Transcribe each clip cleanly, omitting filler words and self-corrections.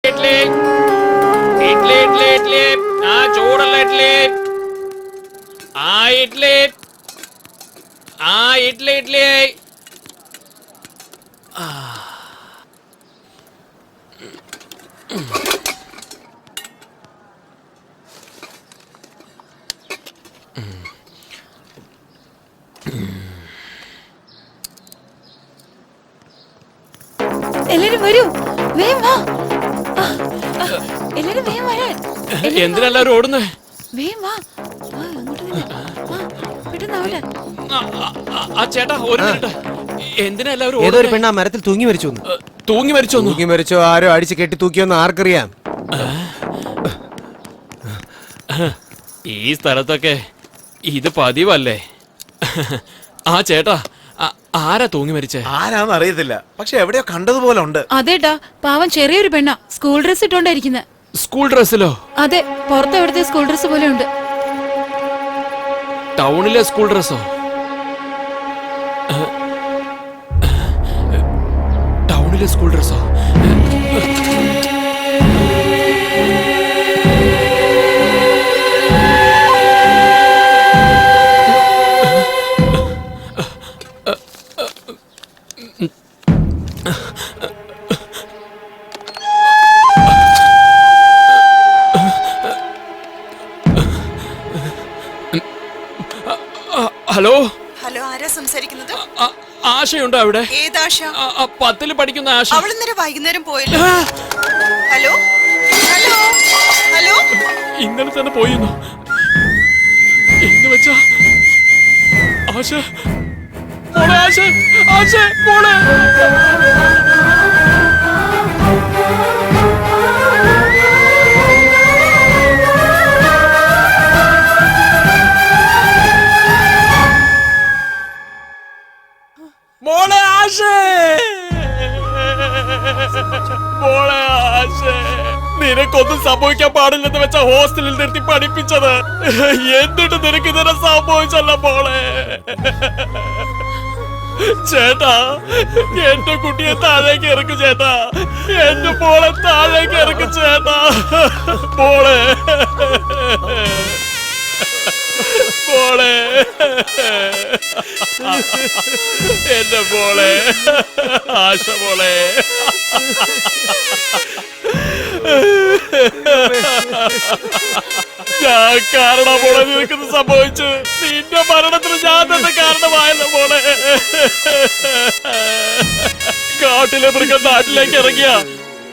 ഇഡ്ലി ഇഡ്ലി ഇഡ്ലി ഇഡ്ലി ആ ചൂടുള്ള ഇഡ്ലി ആ ഇഡ്ലി ആ ഇഡ്ലി ഇഡ്ലി എല്ലാരും വരൂ, വേഗം വാ. എല്ലാരും വേഗം വരാൻ. എന്തിനെല്ലാരും ഓടുന്നേ? വേഗം വാ, അങ്ങോട്ട് പെട്ടെന്നാവട്ടെ. ആ ചേട്ടാ ഒരു മിനിറ്റ്. എന്തിനാ എല്ലാവരും ഏതോ ഒരു പെണ്ണ മരത്തിൽ തൂങ്ങി മരിച്ചു. തൂങ്ങി മരിച്ചോ? തൂങ്ങി മരിച്ചോ ആരോ അടിച്ച് കെട്ടി തൂക്കിയോന്ന് ആർക്കറിയാം. ഈ സ്ഥലത്തൊക്കെ ഇത് പതിവല്ലേ? ആ ചേട്ടാ ആരാ തൂങ്ങി മരിച്ചേ? ആരാന്ന് അറിയത്തില്ല, പക്ഷെ എവിടെയോ കണ്ടതുപോലെ ഉണ്ട്. അതേട്ടാ, പാവം ചെറിയൊരു പെണ്ണ, സ്കൂൾ ഡ്രസ് ഇട്ടോണ്ടായിരിക്കുന്നെ. സ്കൂൾ ഡ്രസ്സിലോ? അതെ, പുറത്ത് എവിടത്തെ സ്കൂൾ ഡ്രസ് പോലെ ഉണ്ട്. ടൗണിലെ സ്കൂൾ ഡ്രസ്സോ? ടൗണിലെ സ്കൂൾ ഡ്രസ്സോ? ഹലോ ഹലോ, ആരാ സംസാരിക്കുന്നത്? ആശയുണ്ടോ അവിടെ? ഏതാശ? 10ൽ പഠിക്കുന്ന ആശ. അവൾ ഇന്നലെ വൈകുന്നേരം പോയല്ലോ. ഹലോ ഹലോ ഹലോ, ഇന്നലെ തന്നെ പോയിരുന്നു എന്ന് വെച്ചാ ആശ മോളെ, ആശ ആശ മോളെ. മോളെ ആശേ, മോളെ ആശേ, നിനക്കൊന്നും സംഭവിക്കാൻ പാടില്ലെന്ന് വെച്ച ഹോസ്റ്റലിൽ നിർത്തി പഠിപ്പിച്ചത്, എന്നിട്ട് നിനക്ക് ഇതിനെ സംഭവിച്ചല്ല മോളെ. ചേട്ടാ, എന്റെ കുട്ടിയെ താഴേക്ക് ഇറക്കും ചേട്ടാ, എന്റെ മോളെ താഴേക്ക് ഇറക്കും ചേട്ടാ. മോളെ മോളെ, എന്റെ മോളെ ആശ മോളെ. ഞാൻ കാരണം മോളെ നിനക്കിത് സംഭവിച്ചു. നിന്റെ മരണത്തിന് ഞാൻ തന്നെ കാരണമായല്ലോ മോളെ. കാട്ടിലെ മൃഗം നാട്ടിലേക്ക് ഇറങ്ങിയ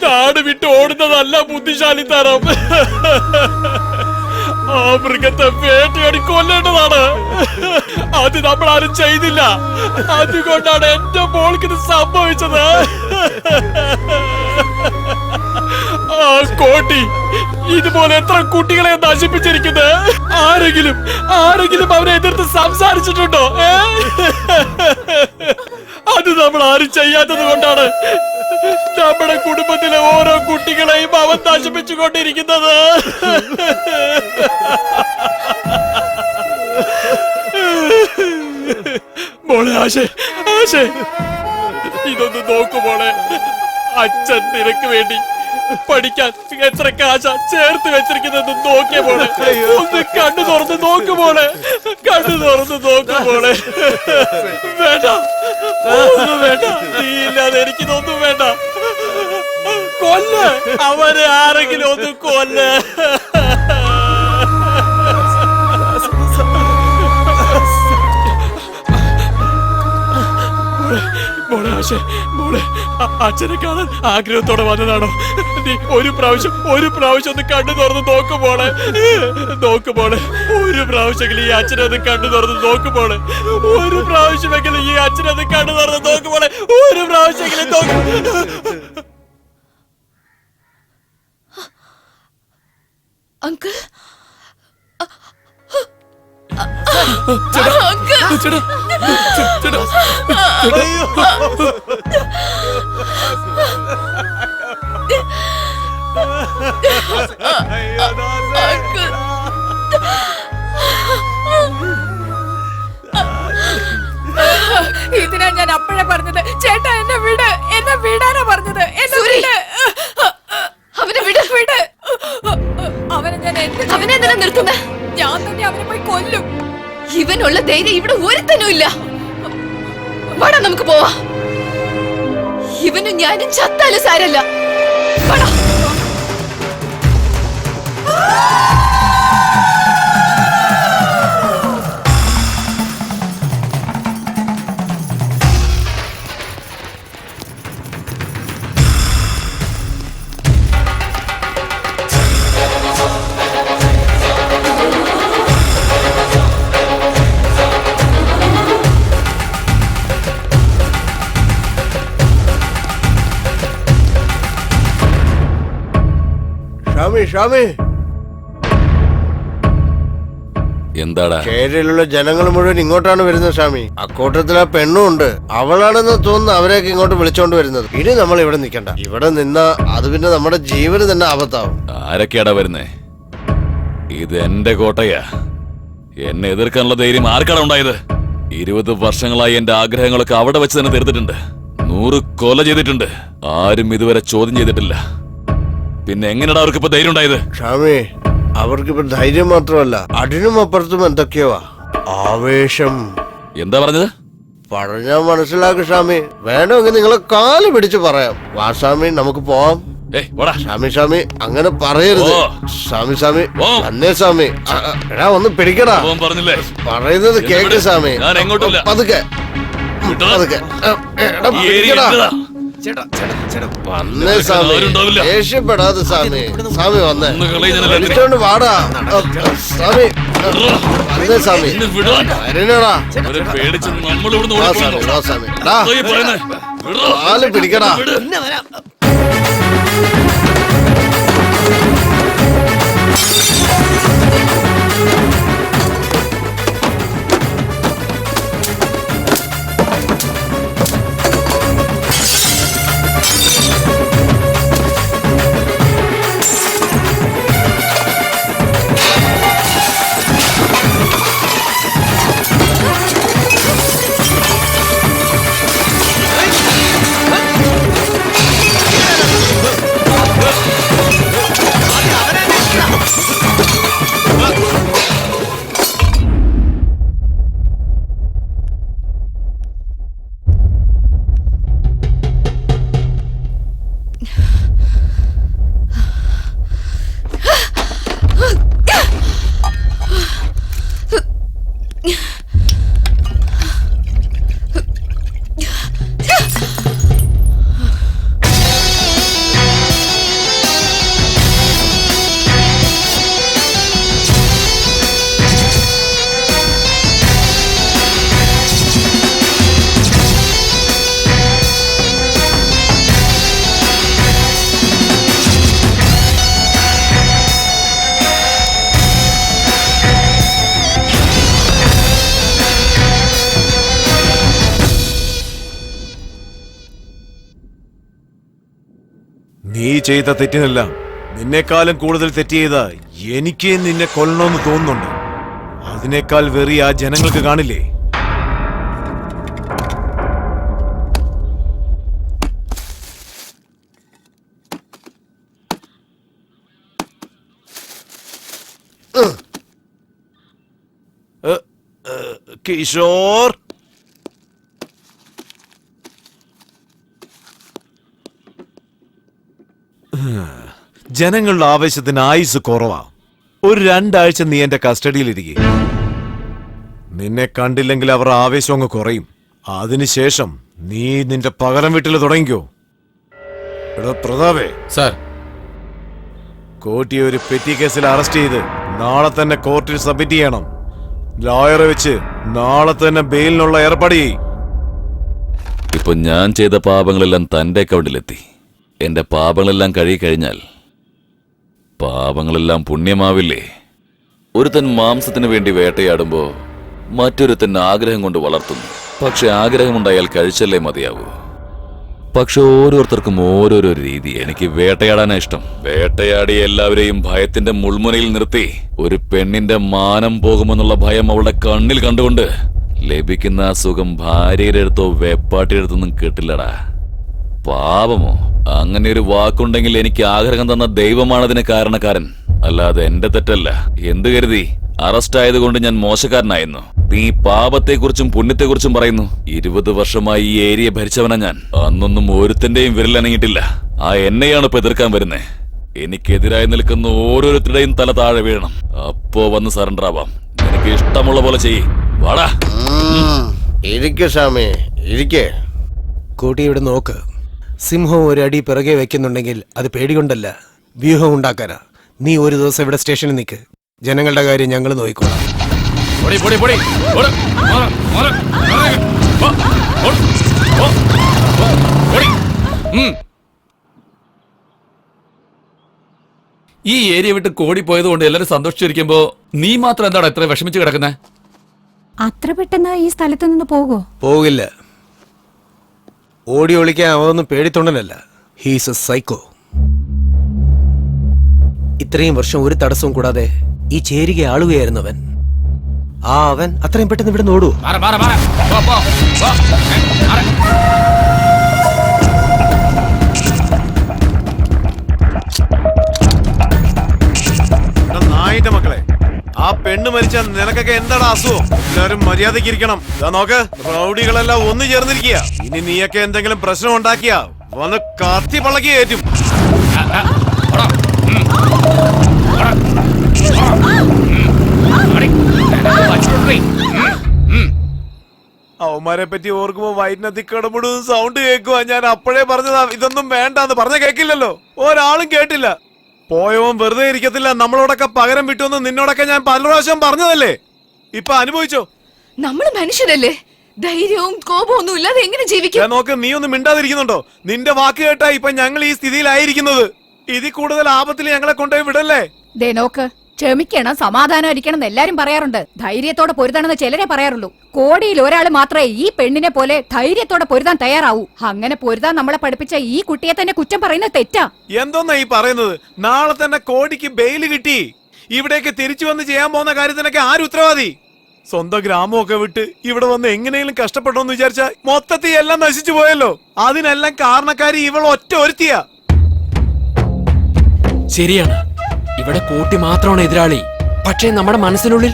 നാട് വിട്ട് ഓടുന്നതല്ല ബുദ്ധിശാലിത്തരം. ആ മൃഗത്തെ വേട്ടയാടി കൊല്ലേണ്ടതാണ്. അത് നമ്മൾ ആരും ചെയ്തില്ല. അതുകൊണ്ടാണ് എന്റെ മോൾക്ക് ഇത് സംഭവിച്ചത്. ആ കോട്ടി ഇതുപോലെ എത്ര കുട്ടികളെ നശിപ്പിച്ചിരിക്കുന്നത്. ആരെങ്കിലും അവരെ എതിർത്ത് സംസാരിച്ചിട്ടുണ്ടോ? അത് നമ്മൾ ആരും ചെയ്യാത്തത് കൊണ്ടാണ് നമ്മുടെ കുടുംബത്തിലെ ഓരോ കുട്ടികളെയും അവൻ നശിപ്പിച്ചുകൊണ്ടിരിക്കുന്നത്. മോളെ ആശേ, ഇതൊന്ന് നോക്കു മോളെ. അച്ഛൻ നിനക്ക് വേണ്ടി പഠിക്കാൻ എത്ര കാശ ചേർത്ത് വെച്ചിരിക്കുന്നത് നോക്കിയ മോളെ. ഒന്ന് കണ്ണു തുറന്ന് നോക്കു മോളെ, കണ്ണു തുറന്ന് നോക്കു മോളെ. വേണ്ട, ഒന്നും വേണ്ട, നീ ഇല്ലാതെ എനിക്കിതൊന്നും വേണ്ട. കൊല്ല അവരെ, ആരെങ്കിലും ഒന്ന് കൊല്ല. മോളെ ആശേ, മോളെ അച്ഛനെ കാണാൻ ആഗ്രഹത്തോടെ വന്നതാണോ? നീ ഒരു പ്രാവശ്യം ഒന്ന് കണ്ണു തുറന്ന് നോക്കുമ്പോളെ, ഒരു പ്രാവശ്യമെങ്കിലും ഈ അച്ഛനെ ഒന്ന് കണ്ണു തുറന്ന് നോക്കുമ്പോളെ, ഒരു പ്രാവശ്യമെങ്കിലും ഈ അച്ഛനെ ഒന്ന് കണ്ണു തുറന്ന് നോക്കുമ്പോളെ, ഒരു പ്രാവശ്യമെങ്കിലും നോക്കും. അങ്കിൾ, ഇതിനാ ഞാൻ അപ്പോഴേ പറഞ്ഞത്. ചേട്ടാ എന്നെ വിടാനാ പറഞ്ഞത്. എന്നെ വിട്. കൊല്ലാനുള്ള ധൈര്യം ഇവിടെ ഒരുത്തനും ഇല്ല. വാടാ നമുക്ക് പോവാ. ഇവനും ഞാനും ചത്താലും സാരല്ല. വാടാ. ഷാമി, എന്താടാ? കേരളയിലുള്ള ജനങ്ങൾ മുഴുവൻ ഇങ്ങോട്ടാണ് വരുന്നത് ഷാമി. അക്കൂട്ടത്തിൽ ആ പെണ്ണും ഉണ്ട്. അവളാണെന്ന് തോന്നുന്നു അവരെയൊക്കെ ഇങ്ങോട്ട് വിളിച്ചോണ്ട് വരുന്നത്. ഇനി നമ്മൾ ഇവിടെ നിൽക്കണ്ട. ഇവിടെ നിന്നാ അത് പിന്നെ നമ്മുടെ ജീവന് തന്നെ ആപത്താവും. ആരൊക്കെയാടാ വരുന്നേ? ഇത് എന്റെ കോട്ടയാ. എന്നെ എതിർക്കാനുള്ള ധൈര്യം ആർക്കാണ് ഉണ്ടായത്? 20 വർഷങ്ങളായി എന്റെ ആഗ്രഹങ്ങളൊക്കെ അവിടെ വെച്ച് തന്നെ തീർത്തിട്ടുണ്ട്. 100 കൊല ചെയ്തിട്ടുണ്ട്. ആരും ഇതുവരെ ചോദ്യം ചെയ്തിട്ടില്ല. പിന്നെ എങ്ങനെയാടാ അവർക്ക് ഇപ്പൊ ധൈര്യം ഉണ്ടായത്? ഷാമി, അവർക്കിപ്പോ ധൈര്യം മാത്രമല്ല, അതിനും അപ്പുറത്തും എന്തൊക്കെയോ ആവേശം. എന്താ പറഞ്ഞത്? പറഞ്ഞാ മനസ്സിലാക്കും ഷാമി. വേണമെങ്കിൽ നിങ്ങളെ കാല് പിടിച്ച് പറയാം. വാ ഷാമി, നമുക്ക് പോവാം. ഷാമി അങ്ങനെ പറയരുത്. ഷാമി അന്നേ ഷാമി. എടാ ഒന്ന് പിടിക്കടാ. പറഞ്ഞില്ലേ? പറയുന്നത് കേക്ക് ഷാമി. പതുക്കെ എടാ പിടിക്കടാ. വന്നേ സ്വാമി, ദേഷ്യപ്പെടാതെ സ്വാമി. സ്വാമി വന്നേ, വിളിച്ചോണ്ട് വാടാ സ്വാമി. വന്നേ സ്വാമി, വരണടാ. സ്വാമി കാല് പിടിക്കടാ. നീ ചെയ്ത തെറ്റിനല്ല, നിന്നെക്കാളും കൂടുതൽ തെറ്റ് ചെയ്ത എനിക്ക് നിന്നെ കൊല്ലണമെന്ന് തോന്നുന്നുണ്ട്. അതിനേക്കാൾ വെറി ആ ജനങ്ങൾക്ക് കാണില്ലേ? കിഷോർ, ജനങ്ങളുടെ ആവേശത്തിന് ആയുസ് കുറവാ. ഒരു 2 ആഴ്ച നീ എന്റെ കസ്റ്റഡിയിലിരിക്കെ. നിന്നെ കണ്ടില്ലെങ്കിൽ അവർ ആവേശം അങ്ങ് കുറയും. അതിനുശേഷം നീ നിന്റെ പകരം വീട്ടിൽ തുടങ്ങിക്കോ. എടാ പ്രതാപേ സാർ, കോട്ടിയെ ഒരു പെറ്റി കേസിൽ അറസ്റ്റ് ചെയ്ത് നാളെ തന്നെ കോർട്ടിൽ സബ്മിറ്റ് ചെയ്യണം. ലോയറെ വെച്ച് നാളെ തന്നെ ബെയിലിനുള്ള ഏർപ്പാട് ചെയ്യും. ഇപ്പൊ ഞാൻ ചെയ്ത പാപങ്ങളെല്ലാം തന്റെ അക്കൗണ്ടിലെത്തി. എന്റെ പാപങ്ങളെല്ലാം കഴിക്കഴിഞ്ഞാൽ പാപങ്ങളെല്ലാം പുണ്യമാവില്ലേ? ഒരുത്തൻ മാംസത്തിന് വേണ്ടി വേട്ടയാടുമ്പോ മറ്റൊരുത്തൻ ആഗ്രഹം കൊണ്ട് വളർത്തുന്നു. പക്ഷെ ആഗ്രഹമുണ്ടായാൽ കഴിച്ചല്ലേ മതിയാവൂ. പക്ഷെ ഓരോരുത്തർക്കും ഓരോരോ രീതി. എനിക്ക് വേട്ടയാടാനാ ഇഷ്ടം. വേട്ടയാടി എല്ലാവരെയും ഭയത്തിന്റെ മുൾമുനയിൽ നിർത്തി ഒരു പെണ്ണിന്റെ മാനം പോകുമെന്നുള്ള ഭയം അവളുടെ കണ്ണിൽ കണ്ടുകൊണ്ട് ലഭിക്കുന്ന ആ സുഖം ഭാര്യയുടെ അടുത്തോ വെപ്പാട്ടിയുടെ അടുത്തൊന്നും കിട്ടില്ലടാ. പാപമോ? അങ്ങനെ ഒരു വാക്കുണ്ടെങ്കിൽ എനിക്ക് ആഗ്രഹം തന്ന ദൈവമാണ് അതിന് കാരണക്കാരൻ, അല്ലാതെ എന്റെ തെറ്റല്ല. എന്ത് കരുതി? അറസ്റ്റ് ആയതുകൊണ്ട് ഞാൻ മോശക്കാരനായിരുന്നു? നീ പാപത്തെക്കുറിച്ചും പുണ്യത്തെക്കുറിച്ചും പറയുന്നു. 20 വർഷമായി ഈ ഏരിയ ഭരിച്ചവനാ ഞാൻ. അന്നൊന്നും ഒരുത്തന്റെയും വിരലനങ്ങിയിട്ടില്ല. ആ എന്നെയാണ് ഇപ്പൊ എതിർക്കാൻ വരുന്നേ. എനിക്കെതിരായി നിൽക്കുന്ന ഓരോരുത്തരുടെയും തല താഴെ വീഴണം. അപ്പോ വന്ന് സറണ്ടർ ആവാം. നിനക്ക് ഇഷ്ടമുള്ള പോലെ ചെയ്യ്. വാടാ. ഇരിക്കെ സ്വാമി, ഇരിക്കേ. കൂട്ടി ഇവിടെ നോക്ക്. സിംഹം ഒരു അടി പിറകെ വെക്കുന്നുണ്ടെങ്കിൽ അത് പേടികൊണ്ടല്ല, വ്യൂഹം ഉണ്ടാക്കാനാ. നീ ഒരു ദിവസം ഇവിടെ സ്റ്റേഷനിൽ നിൽക്ക്. ജനങ്ങളുടെ കാര്യം ഞങ്ങൾ നോക്കിക്കോളാം. ഈ ഏരിയ വിട്ട് കോടി പോയത് കൊണ്ട് എല്ലാരും സന്തോഷിച്ചിരിക്കുമ്പോ നീ മാത്രം എന്താണ് ഇത്ര വിഷമിച്ച് കിടക്കുന്നേ? അത്ര പെട്ടെന്ന് ഈ സ്ഥലത്ത് നിന്ന് പോകുമോ? പോകില്ല. ഓടി ഒളിക്കാൻ അവനൊന്നും പേടിത്തൊണ്ടനല്ല. He's A psycho. ഇത്രയും വർഷം ഒരു തടസ്സവും കൂടാതെ ഈ ചേരിക ആളുകയായിരുന്നവൻ. ആ അവൻ അത്രയും പെട്ടെന്ന് ഇവിടെ നോടൂ. നായിന്റെ മക്കളെ, ആ പെണ്ണ് മരിച്ച നിനക്കൊക്കെ എന്താണ് അസുഖം? എല്ലാവരും മര്യാദയ്ക്ക് ഇരിക്കണം. ഇതാ നോക്ക്, റൗഡികളെല്ലാം ഒന്നു ചേർന്നിരിക്കുക. ഇനി നീയൊക്കെ എന്തെങ്കിലും പ്രശ്നം ഉണ്ടാക്കിയാ വന്ന് കത്തി പള്ളക്കി കയറ്റും. അവന്മാരെ പറ്റി ഓർക്കുമ്പോ വൈറ്റിനത്തി കിടപെടുന്ന സൗണ്ട് കേൾക്കുവാ. ഞാൻ അപ്പോഴേ പറഞ്ഞതാ ഇതൊന്നും വേണ്ടാന്ന്. പറഞ്ഞ കേക്കില്ലല്ലോ, ഒരാളും കേട്ടില്ല. പോയവൻ വെറുതെ ഇരിക്കത്തില്ല. നമ്മളോടൊക്കെ പകരം വിട്ടുവന്ന് നിന്നോടൊക്കെ ഞാൻ പല പ്രാവശ്യം പറഞ്ഞതല്ലേ. ഇപ്പൊ അനുഭവിച്ചോ? നമ്മൾ മനുഷ്യരല്ലേ, ധൈര്യവും കോപവും ഒന്നും ഇല്ലാതെ എങ്ങനെ ജീവിക്കും? നോക്ക്, നീ ഒന്നും മിണ്ടാതിരിക്കുന്നുണ്ടോ? നിന്റെ വാക്ക് കേട്ടാ ഇപ്പൊ ഞങ്ങൾ ഈ സ്ഥിതിയിലായിരിക്കുന്നത്. ഇതിൽ കൂടുതൽ ആപത്തിൽ ഞങ്ങളെ കൊണ്ടുപോയി വിടല്ലേ. ദേ നോക്ക്, ക്ഷമിക്കണം, സമാധാനം ഇരിക്കണം എന്ന് എല്ലാരും പറയാറുണ്ട്. ധൈര്യത്തോടെ പൊരുതാണെന്ന് ചിലരെ പറയാറുള്ളൂ. കോടിയിൽ ഒരാൾ മാത്രമേ ഈ പെണ്ണിനെ പോലെ ധൈര്യത്തോടെ പൊരുതാൻ തയ്യാറാവൂ. അങ്ങനെ പൊരുതാൻ നമ്മളെ പഠിപ്പിച്ച ഈ കുട്ടിയെ തന്നെ കുറ്റം പറയുന്നത് തെറ്റാ. എന്തോന്നാ ഈ പറയുന്നത്? നാളെ തന്നെ കോടിക്ക് ബെയില് കിട്ടി. ഇവിടേക്ക് തിരിച്ചു വന്ന് ചെയ്യാൻ പോകുന്ന കാര്യത്തിനൊക്കെ ആര് ഉത്തരവാദി? സ്വന്തം ഗ്രാമമൊക്കെ വിട്ട് ഇവിടെ വന്ന് എങ്ങനെയെങ്കിലും കഷ്ടപ്പെട്ടോന്ന് വിചാരിച്ചാ മൊത്തത്തിൽ എല്ലാം നശിച്ചു പോയല്ലോ. അതിനെല്ലാം കാരണക്കാരി ഇവൾ ഒറ്റ ഒരുത്തിയാ. ശരിയാണ്, ഇവിടെ കൂട്ടി മാത്രമാണ് എതിരാളി. പക്ഷേ നമ്മുടെ മനസ്സിനുള്ളിൽ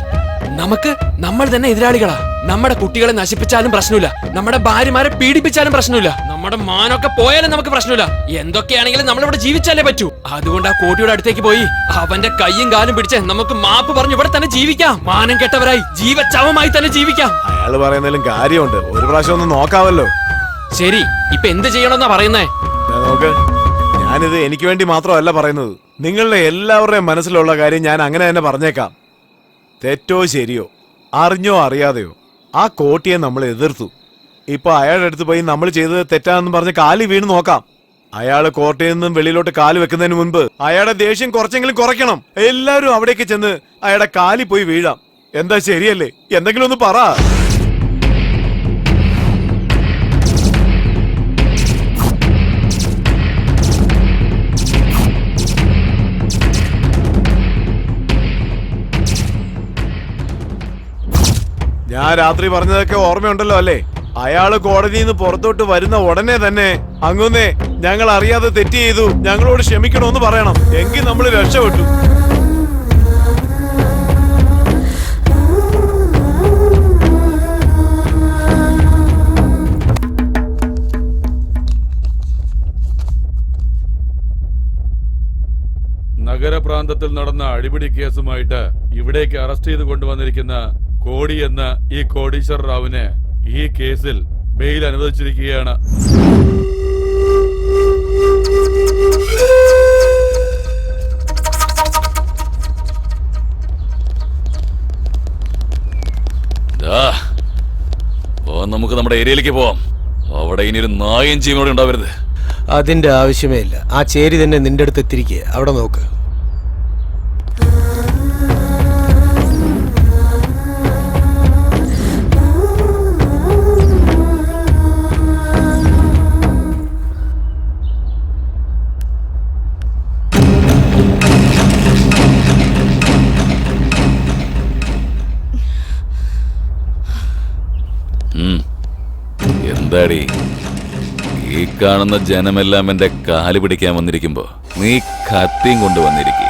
നമ്മൾ തന്നെ എതിരാളികളാ. നമ്മുടെ കുട്ടികളെ നശിപ്പിച്ചാലും പ്രശ്നമില്ല, നമ്മുടെ ഭാര്യമാരെ പീഡിപ്പിച്ചാലും പ്രശ്നമില്ല, നമ്മുടെ മാനൊക്കെ പോയാലും നമുക്ക് പ്രശ്നമില്ല. എന്തൊക്കെയാണെങ്കിലും നമ്മളിവിടെ ജീവിച്ചാലേ പറ്റൂ. അതുകൊണ്ട് ആ കോട്ടിയുടെ അടുത്തേക്ക് പോയി അവന്റെ കയ്യും കാലും പിടിച്ച് നമുക്ക് മാപ്പ് പറഞ്ഞു ഇവിടെ തന്നെ ജീവിക്കാം. മാനം കെട്ടവരായി ജീവച്ചവമായി തന്നെ ജീവിക്കാം. അയാള് പറയുന്നതിലും കാര്യമുണ്ട്. ഒരു പ്രാവശ്യം ഒന്ന് നോക്കാവല്ലോ. ശരി, ഇപ്പൊ എന്ത് ചെയ്യണമെന്നാ പറയുന്നേ? നോക്ക്, ഞാനിത് എനിക്ക് വേണ്ടി മാത്രമല്ല പറയുന്നത്. നിങ്ങളുടെ എല്ലാവരുടെയും മനസ്സിലുള്ള കാര്യം ഞാൻ അങ്ങനെ തന്നെ പറഞ്ഞേക്കാം. തെറ്റോ ശരിയോ, അറിഞ്ഞോ അറിയാതെയോ, ആ കോട്ടിയെ നമ്മൾ എതിർത്തു. ഇപ്പൊ അയാളുടെ അടുത്ത് പോയി നമ്മൾ ചെയ്തത് തെറ്റാണെന്ന് പറഞ്ഞ് കാലി വീണ് നോക്കാം. അയാള് കോട്ടയിൽ നിന്നും വെളിയിലോട്ട് കാല് വെക്കുന്നതിന് മുൻപ് അയാളുടെ ദേഷ്യം കുറച്ചെങ്കിലും കുറയ്ക്കണം. എല്ലാവരും അവിടേക്ക് ചെന്ന് അയാളുടെ കാലി പോയി വീഴാം. എന്താ, ശരിയല്ലേ? എന്തെങ്കിലും ഒന്ന് പറ. ഞാൻ രാത്രി പറഞ്ഞതൊക്കെ ഓർമ്മയുണ്ടല്ലോ അല്ലേ? അയാള് കോടതിയിൽ നിന്ന് പുറത്തോട്ട് വരുന്ന ഉടനെ തന്നെ അങ്ങുന്നേ ഞങ്ങൾ അറിയാതെ തെറ്റ് ചെയ്തു, ഞങ്ങളോട് ക്ഷമിക്കണമെന്ന് പറയണം. എങ്കിൽ നമ്മൾ രക്ഷപ്പെട്ടു. നഗരപ്രാന്തത്തിൽ നടന്ന അടിപിടി കേസുമായിട്ട് ഇവിടേക്ക് അറസ്റ്റ് ചെയ്ത് കൊണ്ടുവന്നിരിക്കുന്ന കോടി എന്ന ഈ കോടീശ്വർ റാവുവിന് ഈ കേസിൽ ബെയിൽ അനുവദിച്ചിരിക്കുകയാണ്. നമുക്ക് നമ്മുടെ ഏരിയയിലേക്ക് പോവാം. അവിടെ ഇനി ഒരു നായും ജീവനോടെ ഉണ്ടാവരുത്. അതിന്റെ ആവശ്യമേ ഇല്ല. ആ ചേരി തന്നെ നിന്റെ അടുത്ത് എത്തിരിക്കുക. അവിടെ നോക്ക്. എന്താടി, ഈ കാണുന്ന ജനമെല്ലാം എന്റെ കാല് പിടിക്കാൻ വന്നിരിക്കുമ്പോ നീ കത്തിയും കൊണ്ടുവന്നിരിക്കുക.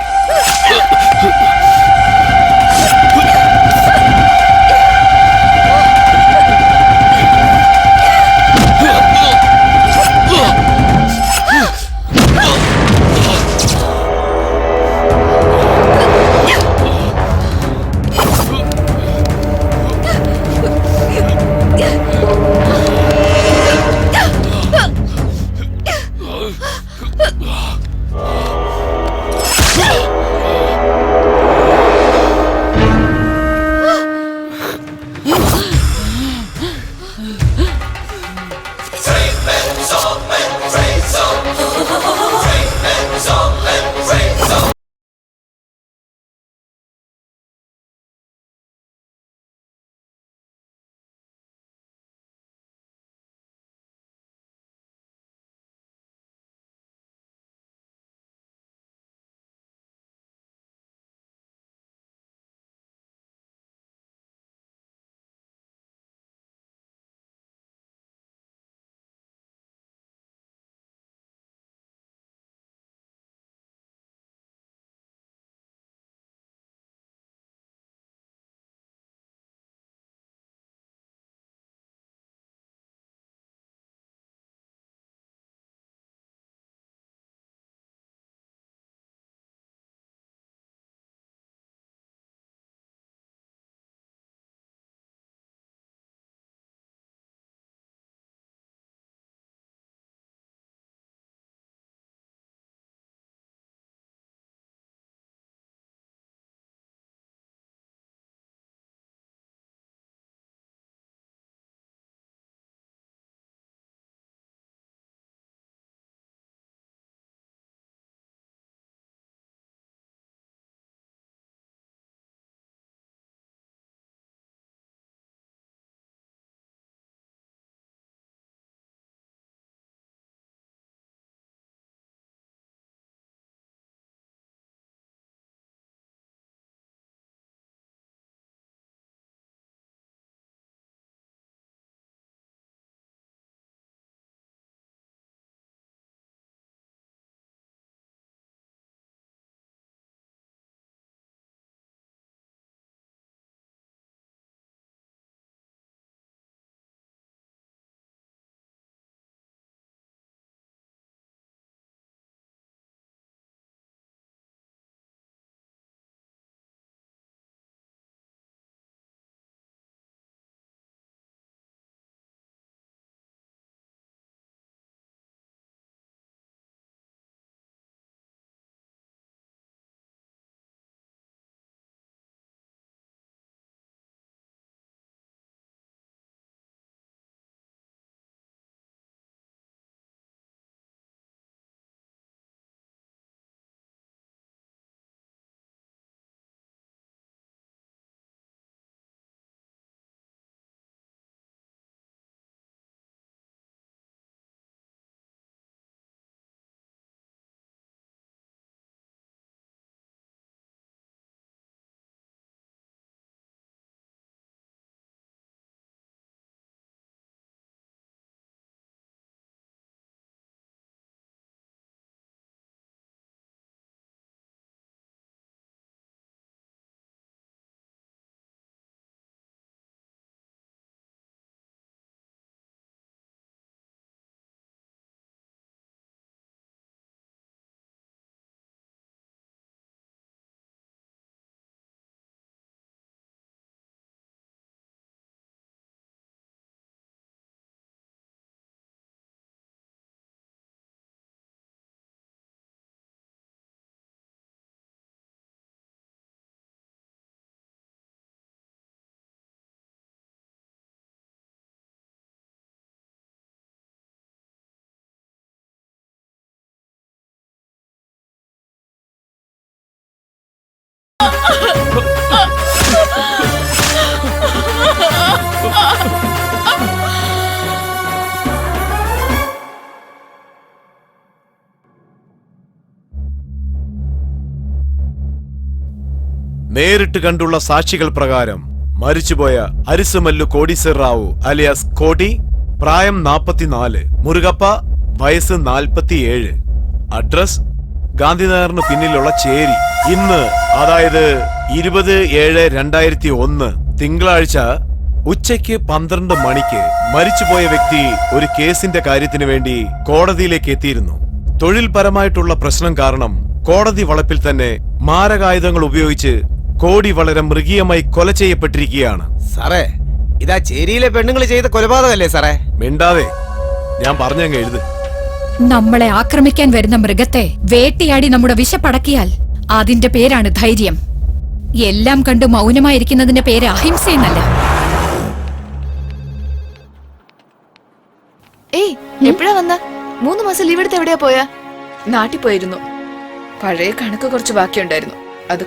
നേരിട്ട് കണ്ടുള്ള സാക്ഷികൾ പ്രകാരം മരിച്ചുപോയ അരിസുമല്ലു കോടീശ്വർ റാവു അലിയാസ് കോടി, പ്രായം 44, മുരുകപ്പ വയസ്സ് 47, അഡ്രസ് ഗാന്ധിനഗറിന് പിന്നിലുള്ള ചേരി. ഇന്ന് അതായത് 20/7/2001 തിങ്കളാഴ്ച ഉച്ചയ്ക്ക് 12 മണിക്ക് മരിച്ചുപോയ വ്യക്തി ഒരു കേസിന്റെ കാര്യത്തിന് വേണ്ടി കോടതിയിലേക്ക് എത്തിയിരുന്നു. തൊഴിൽപരമായിട്ടുള്ള പ്രശ്നം കാരണം കോടതി വളപ്പിൽ തന്നെ മാരകായുധങ്ങൾ ഉപയോഗിച്ച് കോടി വളരെ മൃഗീയമായി കൊല ചെയ്യപ്പെട്ടിരിക്കുകയാണ്. സാറേ, ഇതാ ചേരിയിലെ പെണ്ണുങ്ങൾ ചെയ്ത കൊലപാതകല്ലേ സാറേ? മിണ്ടാതെ, ഞാൻ പറഞ്ഞങ്ങ് എഴുത്. നമ്മളെ ആക്രമിക്കാൻ വരുന്ന മൃഗത്തെ വേട്ടയാടി നമ്മുടെ വിശപ്പടക്കിയാൽ അതിന്റെ പേരാണ് ധൈര്യം. എല്ലാം കണ്ടു മൗനമായിരിക്കുന്നതിന്റെ പേര് അഹിംസയെന്നല്ല. ഏയ്, എപ്പോഴാ വന്ന? 3 മാസം ലീവ് എടുത്ത് എവിടെയാ പോയാ? നാട്ടിൽ പോയിരുന്നു. പഴയ കണക്ക് കുറച്ച് ബാക്കിയുണ്ടായിരുന്നു, അത്